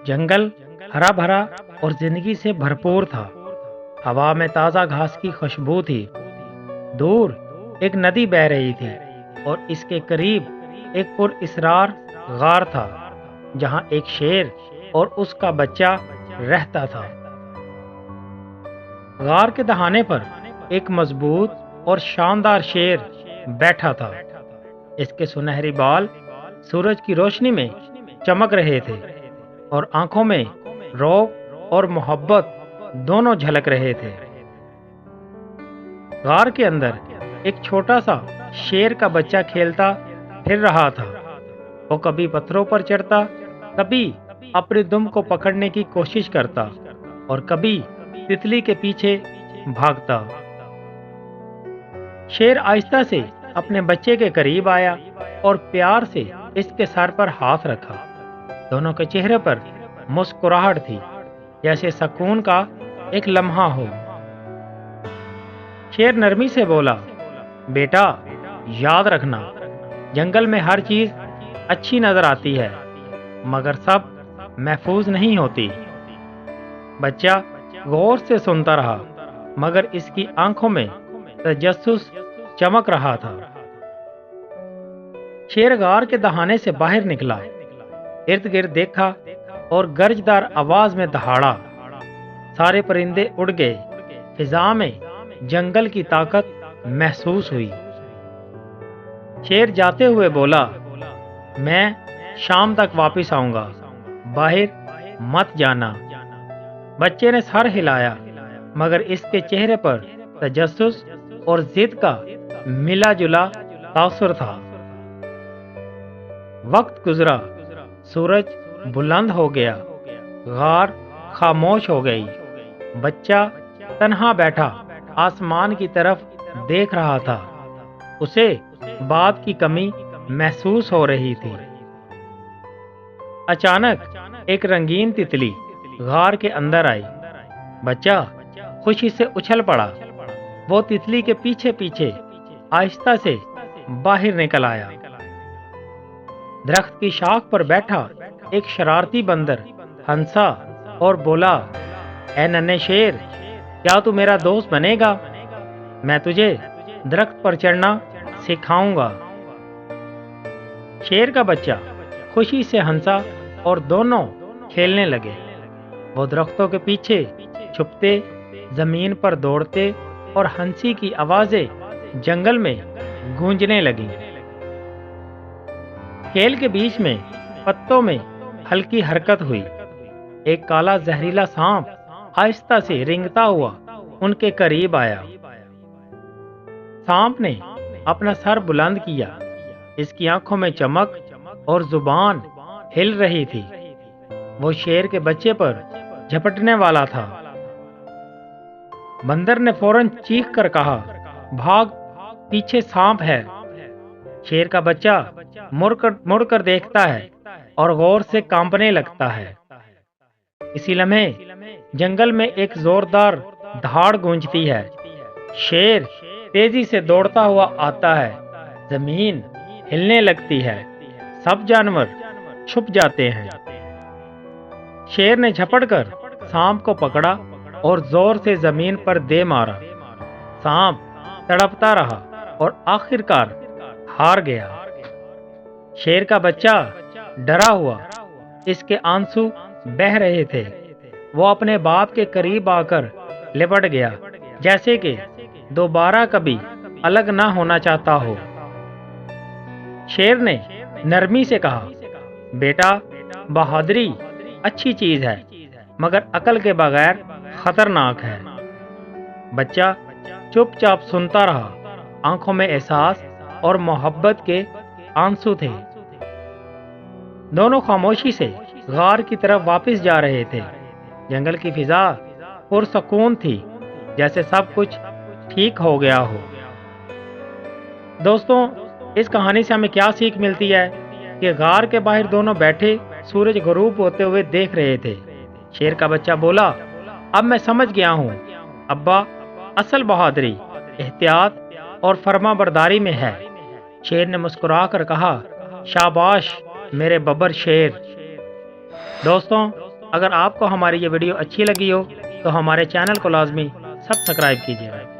جنگل ہرا بھرا اور زندگی سے بھرپور تھا۔ ہوا میں تازہ گھاس کی خوشبو تھی۔ دور ایک ندی بہہ رہی تھی اور اس کے قریب ایک پر اسرار غار تھا جہاں ایک شیر اور اس کا بچہ رہتا تھا۔ غار کے دہانے پر ایک مضبوط اور شاندار شیر بیٹھا تھا۔ اس کے سنہری بال سورج کی روشنی میں چمک رہے تھے اور آنکھوں میں رعب اور محبت دونوں جھلک رہے تھے۔ غار کے اندر ایک چھوٹا سا شیر کا بچہ کھیلتا پھر رہا تھا۔ وہ کبھی پتھروں پر چڑھتا، کبھی اپنی دم کو پکڑنے کی کوشش کرتا اور کبھی تتلی کے پیچھے بھاگتا۔ شیر آہستہ سے اپنے بچے کے قریب آیا اور پیار سے اس کے سر پر ہاتھ رکھا۔ دونوں کے چہرے پر مسکراہٹ تھی، جیسے سکون کا ایک لمحہ ہو۔ شیر نرمی سے بولا، بیٹا یاد رکھنا، جنگل میں ہر چیز اچھی نظر آتی ہے مگر سب محفوظ نہیں ہوتی۔ بچہ غور سے سنتا رہا مگر اس کی آنکھوں میں تجسس چمک رہا تھا۔ شیر غار کے دہانے سے باہر نکلا، ارد گرد دیکھا اور گرجدار آواز میں دہاڑا۔ سارے پرندے اڑ گئے، فضا میں جنگل کی طاقت محسوس ہوئی۔ شیر جاتے ہوئے بولا، میں شام تک واپس آؤں گا، باہر مت جانا۔ بچے نے سر ہلایا مگر اس کے چہرے پر تجسس اور ضد کا ملا جلا تاثر تھا۔ وقت گزرا، سورج بلند ہو گیا، غار خاموش ہو گئی۔ بچہ تنہا بیٹھا آسمان کی طرف دیکھ رہا تھا۔ اسے بات کی کمی محسوس ہو رہی تھی۔ اچانک ایک رنگین تتلی غار کے اندر آئی۔ بچہ خوشی سے اچھل پڑا۔ وہ تتلی کے پیچھے پیچھے آہستہ سے باہر نکل آیا۔ درخت کی شاخ پر بیٹھا ایک شرارتی بندر ہنسا اور بولا، اے ننھے شیر، کیا تو میرا دوست بنے گا؟ میں تجھے درخت پر چڑھنا سکھاؤں گا۔ شیر کا بچہ خوشی سے ہنسا اور دونوں کھیلنے لگے۔ وہ درختوں کے پیچھے چھپتے، زمین پر دوڑتے اور ہنسی کی آوازیں جنگل میں گونجنے لگیں۔ کھیل کے بیچ میں پتوں میں ہلکی حرکت ہوئی۔ ایک کالا زہریلا سانپ آہستہ سے رینگتا ہوا ان کے قریب آیا۔ سانپ نے اپنا سر بلند کیا، اس کی آنکھوں میں چمک اور زبان ہل رہی تھی۔ وہ شیر کے بچے پر جھپٹنے والا تھا۔ بندر نے فوراً چیخ کر کہا، بھاگ، پیچھے سانپ ہے۔ شیر کا بچہ مڑ کر دیکھتا ہے اور غور سے کانپنے لگتا ہے۔ اسی لمحے جنگل میں ایک زوردار دھاڑ گونجتی ہے۔ شیر تیزی سے دوڑتا ہوا آتا ہے۔ زمین ہلنے لگتی ہے، سب جانور چھپ جاتے ہیں۔ شیر نے جھپٹ کر سانپ کو پکڑا اور زور سے زمین پر دے مارا۔ سانپ تڑپتا رہا اور آخر کار ہار گیا۔ شیر کا بچہ ڈرا ہوا، اس کے آنسو بہہ رہے تھے۔ وہ اپنے باپ کے قریب آ کر لپٹ گیا، جیسے کہ دوبارہ کبھی الگ نہ ہونا چاہتا ہو۔ شیر نے نرمی سے کہا، بیٹا، بہادری اچھی چیز ہے مگر عقل کے بغیر خطرناک ہے۔ بچہ چپ چاپ سنتا رہا، آنکھوں میں احساس اور محبت کے آنسو تھے۔ دونوں خاموشی سے غار کی طرف واپس جا رہے تھے۔ جنگل کی فضا پرسکون تھی، جیسے سب کچھ ٹھیک ہو گیا ہو۔ دوستوں، اس کہانی سے ہمیں کیا سیکھ ملتی ہے کہ غار کے باہر دونوں بیٹھے سورج غروب ہوتے ہوئے دیکھ رہے تھے۔ شیر کا بچہ بولا، اب میں سمجھ گیا ہوں ابا، اصل بہادری احتیاط اور فرما برداری میں ہے۔ شیر نے مسکرا کر کہا، شاباش میرے ببر شیر۔ دوستوں، اگر آپ کو ہماری یہ ویڈیو اچھی لگی ہو تو ہمارے چینل کو لازمی سبسکرائب کیجیے گا۔